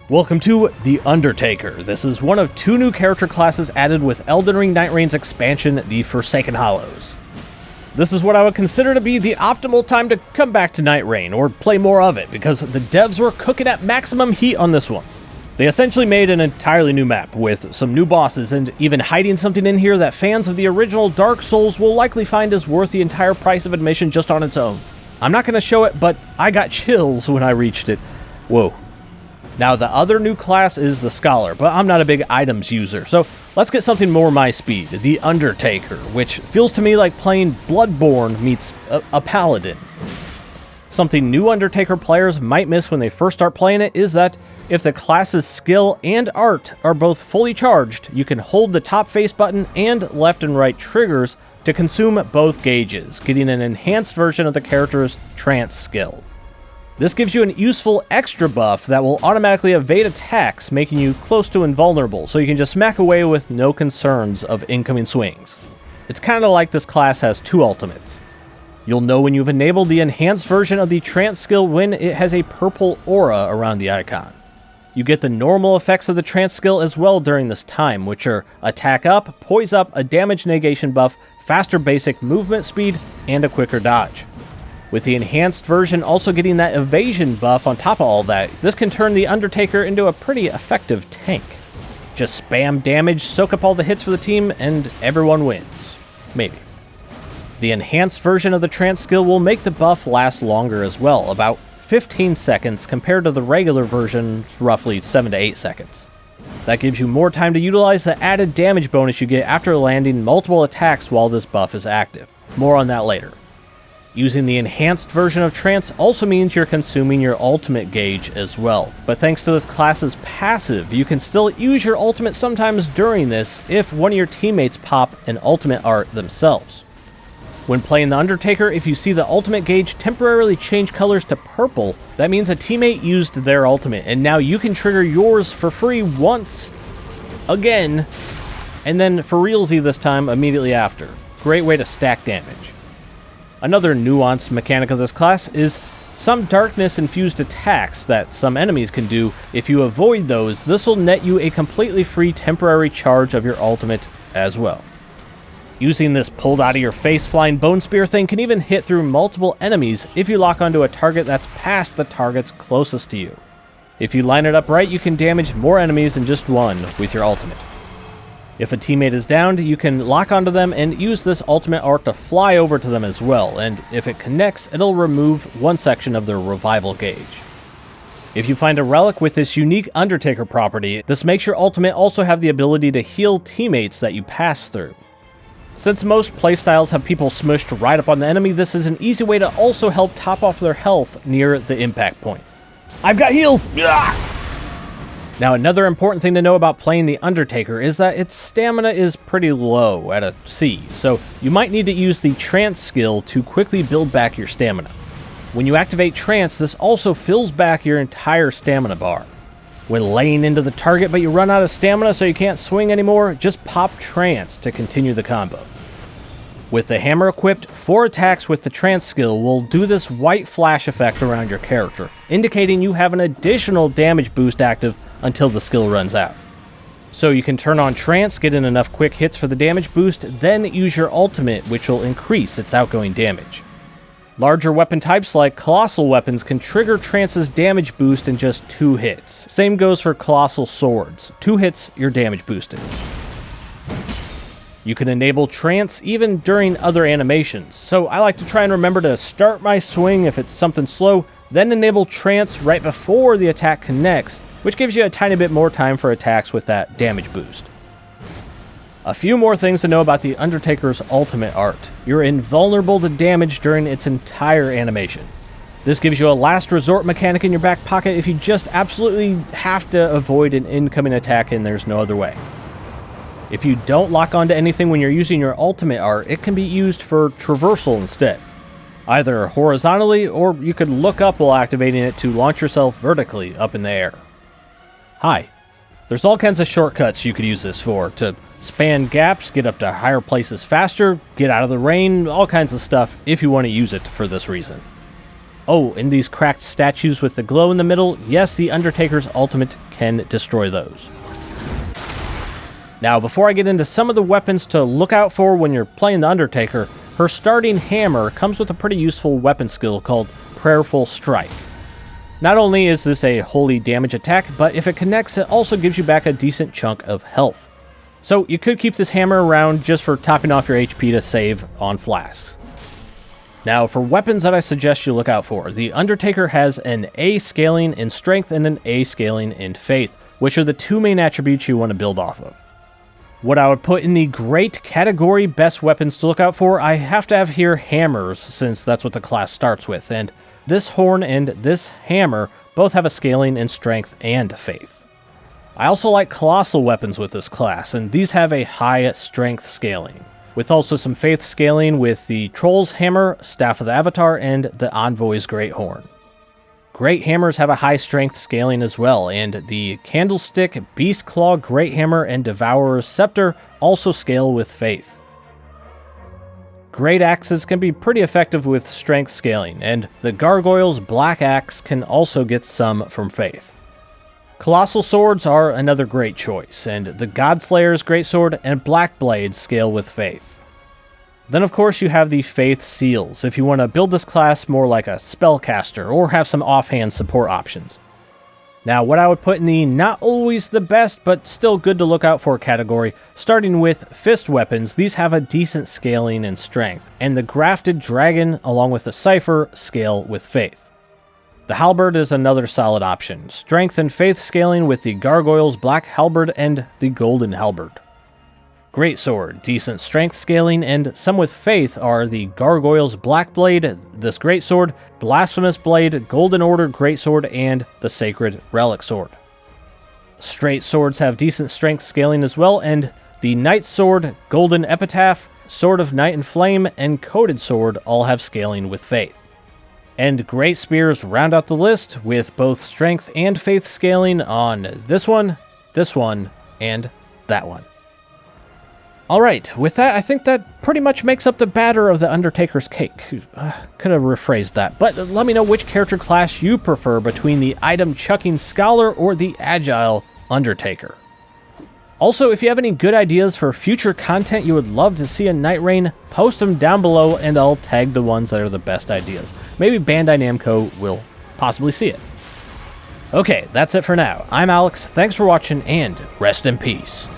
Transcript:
Welcome to the Undertaker. This is one of two new character classes added with Elden Ring Nightreign's expansion, the Forsaken Hollows. This is what I would consider to be the optimal time to come back to Nightreign, or play more of it, because the devs were cooking at maximum heat on this one. They essentially made an entirely new map, with some new bosses, and even hiding something in here that fans of the original Dark Souls will likely find is worth the entire price of admission just on its own. I'm not going to show it, but I got chills when I reached it. Whoa. Now, the other new class is the Scholar, but I'm not a big items user, so let's get something more my speed, the Undertaker, which feels to me like playing Bloodborne meets a Paladin. Something new Undertaker players might miss when they first start playing it is that if the class's skill and art are both fully charged, you can hold the top face button and left and right triggers to consume both gauges, getting an enhanced version of the character's Trance skill. This gives you an useful extra buff that will automatically evade attacks, making you close to invulnerable, so you can just smack away with no concerns of incoming swings. It's kind of like this class has two ultimates. You'll know when you've enabled the enhanced version of the Trance skill when it has a purple aura around the icon. You get the normal effects of the Trance skill as well during this time, which are attack up, poise up, a damage negation buff, faster basic movement speed, and a quicker dodge. With the enhanced version also getting that evasion buff on top of all that, this can turn the Undertaker into a pretty effective tank. Just spam damage, soak up all the hits for the team, and everyone wins. Maybe. The enhanced version of the Trance skill will make the buff last longer as well, about 15 seconds compared to the regular version's roughly 7 to 8 seconds. That gives you more time to utilize the added damage bonus you get after landing multiple attacks while this buff is active. More on that later. Using the enhanced version of Trance also means you're consuming your ultimate gauge as well, but thanks to this class's passive, you can still use your ultimate sometimes during this if one of your teammates pop an ultimate art themselves. When playing the Undertaker, if you see the ultimate gauge temporarily change colors to purple, that means a teammate used their ultimate, and now you can trigger yours for free once, again, and then for realsy this time immediately after. Great way to stack damage. Another nuanced mechanic of this class is some darkness-infused attacks that some enemies can do. If you avoid those, this will net you a completely free temporary charge of your ultimate as well. Using this pulled-out-of-your-face flying bone spear thing can even hit through multiple enemies if you lock onto a target that's past the target's closest to you. If you line it up right, you can damage more enemies than just one with your ultimate. If a teammate is downed, you can lock onto them and use this ultimate art to fly over to them as well, and if it connects, it'll remove one section of their revival gauge. If you find a relic with this unique Undertaker property, this makes your ultimate also have the ability to heal teammates that you pass through. Since most playstyles have people smushed right up on the enemy, this is an easy way to also help top off their health near the impact point. I've got heals! Now, another important thing to know about playing the Undertaker is that its stamina is pretty low at a C, so you might need to use the Trance skill to quickly build back your stamina. When you activate Trance, this also fills back your entire stamina bar. When laying into the target but you run out of stamina so you can't swing anymore, just pop Trance to continue the combo. With the hammer equipped, 4 attacks with the Trance skill will do this white flash effect around your character, indicating you have an additional damage boost active until the skill runs out. So you can turn on Trance, get in enough quick hits for the damage boost, then use your ultimate, which will increase its outgoing damage. Larger weapon types like Colossal weapons can trigger Trance's damage boost in just 2 hits. Same goes for Colossal swords. 2 hits, you're damage boosted. You can enable Trance even during other animations, so I like to try and remember to start my swing if it's something slow, then enable Trance right before the attack connects, which gives you a tiny bit more time for attacks with that damage boost. A few more things to know about the Undertaker's ultimate art. You're invulnerable to damage during its entire animation. This gives you a last resort mechanic in your back pocket if you just absolutely have to avoid an incoming attack and there's no other way. If you don't lock onto anything when you're using your ultimate art, it can be used for traversal instead. Either horizontally, or you could look up while activating it to launch yourself vertically up in the air. Hi. There's all kinds of shortcuts you could use this for, to span gaps, get up to higher places faster, get out of the rain, all kinds of stuff if you want to use it for this reason. Oh, and these cracked statues with the glow in the middle, yes, the Undertaker's ultimate can destroy those. Now, before I get into some of the weapons to look out for when you're playing the Undertaker, her starting hammer comes with a pretty useful weapon skill called Prayerful Strike. Not only is this a holy damage attack, but if it connects, it also gives you back a decent chunk of health. So you could keep this hammer around just for topping off your HP to save on flasks. Now, for weapons that I suggest you look out for, the Undertaker has an A scaling in Strength and an A scaling in Faith, which are the two main attributes you want to build off of. What I would put in the great category best weapons to look out for, I have to have here hammers, since that's what the class starts with, and this horn and this hammer both have a scaling in Strength and Faith. I also like colossal weapons with this class, and these have a high Strength scaling, with also some Faith scaling with the Troll's Hammer, Staff of the Avatar, and the Envoy's Great Horn. Great Hammers have a high Strength scaling as well, and the Candlestick, Beast Claw, Great Hammer, and Devourer's Scepter also scale with Faith. Great Axes can be pretty effective with Strength scaling, and the Gargoyle's Black Axe can also get some from Faith. Colossal Swords are another great choice, and the Godslayer's Greatsword and Black Blade scale with Faith. Then of course you have the Faith Seals, if you want to build this class more like a spellcaster, or have some offhand support options. Now, what I would put in the not always the best, but still good to look out for category, starting with fist weapons, these have a decent scaling and strength, and the Grafted Dragon, along with the Cipher, scale with Faith. The Halberd is another solid option, strength and faith scaling with the Gargoyle's Black Halberd and the Golden Halberd. Greatsword, decent strength scaling, and some with faith are the Gargoyle's Black Blade, this Greatsword, Blasphemous Blade, Golden Order Greatsword, and the Sacred Relic Sword. Straight swords have decent strength scaling as well, and the Knight Sword, Golden Epitaph, Sword of Night and Flame, and Coated Sword all have scaling with faith. And Great Spears round out the list with both strength and faith scaling on this one, and that one. Alright, with that, I think that pretty much makes up the batter of the Undertaker's cake. Could have rephrased that, but let me know which character class you prefer between the item-chucking Scholar or the agile Undertaker. Also, if you have any good ideas for future content you would love to see in Nightreign, post them down below and I'll tag the ones that are the best ideas. Maybe Bandai Namco will possibly see it. Okay, that's it for now. I'm Alex, thanks for watching, and rest in peace.